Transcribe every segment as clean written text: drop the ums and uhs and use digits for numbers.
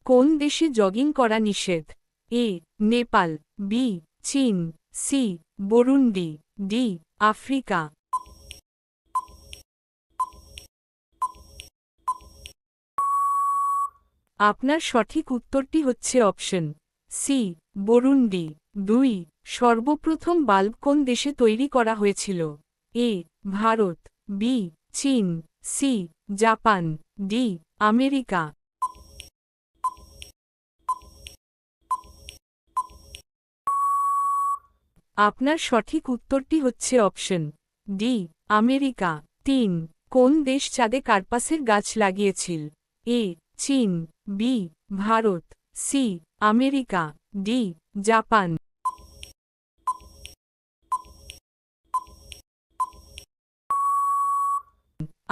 কোন দেশে জগিং করা নিষেধ? এ নেপাল, বি চীন, সি বুরুন্ডি, ডি আফ্রিকা। আপনার সঠিক উত্তরটি হচ্ছে অপশন সি বুরুন্ডি। 2 সর্বপ্রথম বাল্ব কোন দেশে তৈরি করা হয়েছিল? এ ভারত, বি চীন, সি জাপান, ডি আমেরিকা। আপনার সঠিক উত্তরটি হচ্ছে অপশন ডি আমেরিকা। 3 কোন দেশ চাঁদে কার্পাসের গাছ লাগিয়েছিল? এ চীন, B Bharat, C America, D Japan.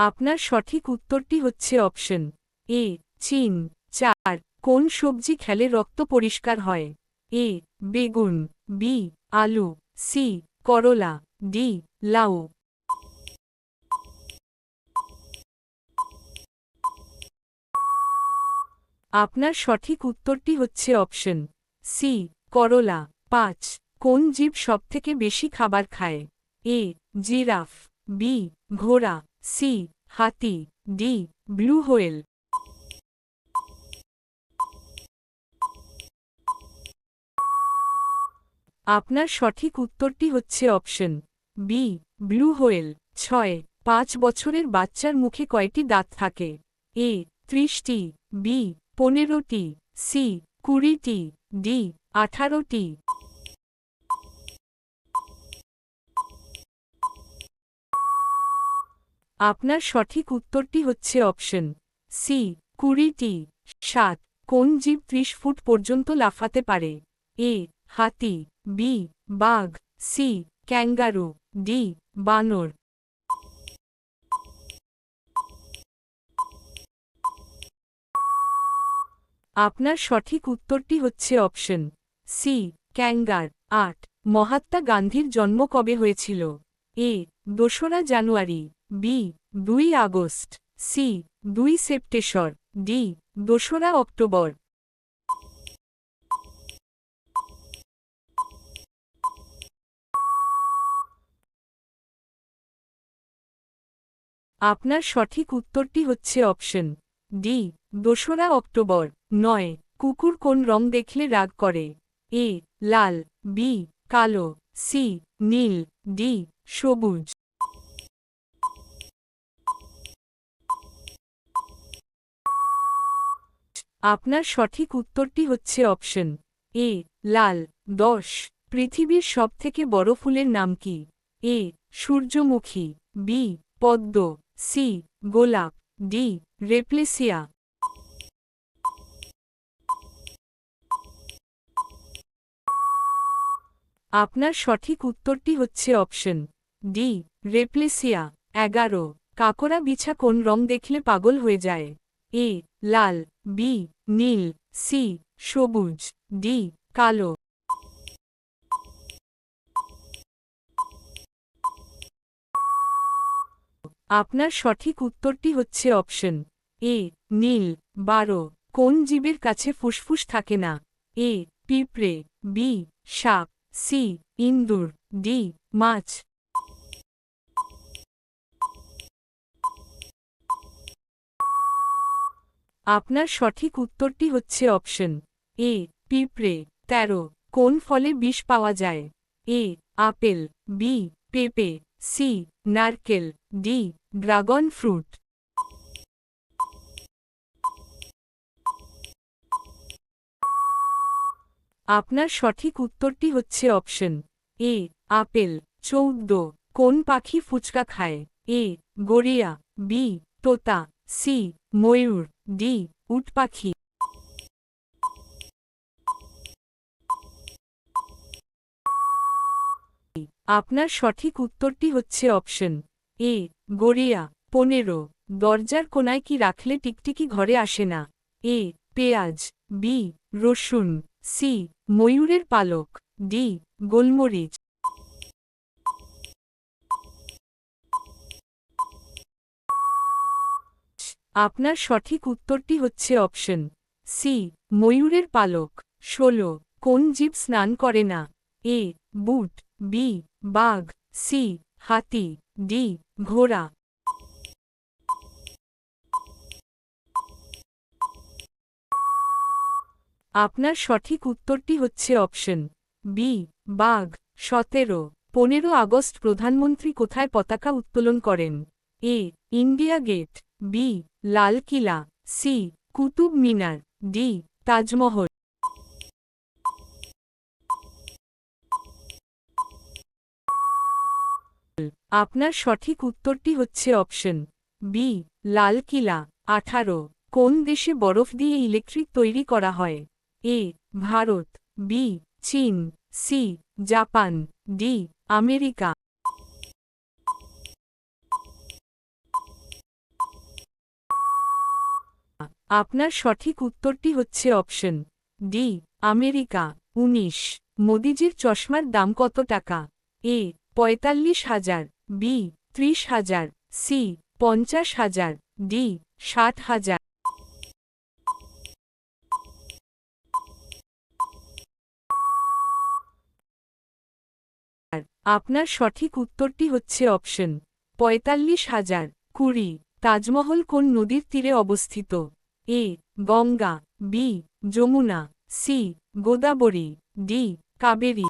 আপনার সঠিক উত্তরটি হচ্ছে অপশন এ চীন। 4 কোন সবজি খেলে রক্ত পরিষ্কার হয়? এ বেগুন, বি আলু, সি করলা, ডি লাউ। আপনার সঠিক উত্তরটি হচ্ছে অপশন সি করলা। 5 কোন জীব সবথেকে বেশি খাবার খায়? এ জিরাফ, বি ঘোড়া, সি হাতি, ডি ব্লু হোয়েল। আপনার সঠিক উত্তরটি হচ্ছে অপশন বি ব্লু হোয়েল। 6 5 বছরের বাচ্চার মুখে কয়টি দাঁত থাকে? এ 30টি, বি 15টি, সি 20টি, ডি 18টি। আপনার সঠিক উত্তরটি হচ্ছে অপশন সি 20টি। 7 কোন জীব 30 ফুট পর্যন্ত লাফাতে পারে? এ হাতি, বি বাঘ, সি ক্যাঙ্গারু, ডি বানর। আপনার সঠিক উত্তরটি হচ্ছে অপশন সি ক্যাঙ্গার। 8 মহাত্মা গান্ধীর জন্ম কবে হয়েছিল? এ 2রা জানুয়ারি, বি 2 আগস্ট, সি 2 সেপ্টেম্বর, ডি 2রা অক্টোবর। আপনার সঠিক উত্তরটি হচ্ছে অপশন ডি 2রা অক্টোবর। 9 কুকুর কোন রং দেখলে রাগ করে? এ লাল, বি কালো, সি নীল, ডি সবুজ। আপনার সঠিক উত্তরটি হচ্ছে অপশন এ লাল। 10 পৃথিবীর সবথেকে বড় ফুলের নাম কি? এ সূর্যমুখী, বি পদ্ম, সি গোলাপ, ডি রেপ্লেসিয়া। আপনার সঠিক উত্তরটি হচ্ছে অপশন ডি রেপ্লেসিয়া। 11 কাকড়া বিছা কোন রং দেখলে পাগল হয়ে যায়? এ লাল, বি নীল, সি সবুজ, ডি কালো। আপনার সঠিক উত্তরটি হচ্ছে অপশন এ নীল। 12 কোন জীবের কাছে ফুসফুস থাকে না? এ পিঁপড়ে, বি সাপ, সি ইন্দুর, ডি মাছ। আপনার সঠিক উত্তরটি হচ্ছে অপশন এ পিঁপড়ে। 13 কোন ফলে বিষ পাওয়া যায়? এ আপেল, বি পেঁপে, সি নারকেল, ডি ড্রাগন ফ্রুট। আপনার সঠিক উত্তরটি হচ্ছে অপশন এ আপেল। 14 কোন পাখি ফুচকা খায়? এ গড়িয়া, বি তোতা, সি ময়ূর, ডি উট পাখি। আপনার সঠিক উত্তরটি হচ্ছে অপশন এ গড়িয়া। 15 দরজার কোনায় কি রাখলে টিকটিকি ঘরে আসে না? এ পেঁয়াজ, বি রসুন, সি ময়ূরের পালক, ডি গোলমরিচ। আপনার সঠিক উত্তরটি হচ্ছে অপশন সি ময়ূরের পালক 16 কোন জীব স্নান করে না এ বুট বি বাঘ সি হাতি ডি ঘোড়া আপনার সঠিক উত্তরটি হচ্ছে অপশন বি বাঘ 17 15 আগস্ট প্রধানমন্ত্রী কোথায় পতাকা উত্তোলন করেন এ ইন্ডিয়া গেট বি লাল কিলা সি কুতুব মিনার ডি তাজমহল আপনার সঠিক উত্তরটি হচ্ছে অপশন বি লাল কিলা 18 কোন দেশে বরফ দিয়ে ইলেকট্রিক তৈরি করা হয় এ ভারত বি চীন সি জাপান ডি আমেরিকা আপনার সঠিক উত্তরটি হচ্ছে অপশন ডি আমেরিকা 19 মোদিজির চশমার দাম কত টাকা এ ৪৫,০০০ বি ৩০,০০০ সি ৫০,০০০ ডি ৬০,০০০ আপনার সঠিক উত্তরটি হচ্ছে অপশন ৪৫,০০০ 20 তাজমহল কোন নদীর তীরে অবস্থিত A Ganga B Yamuna C Godavari D Kaveri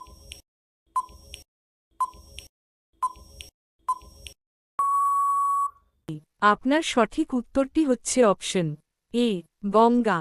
আপনার সঠিক উত্তরটি হচ্ছে অপশন এ গঙ্গা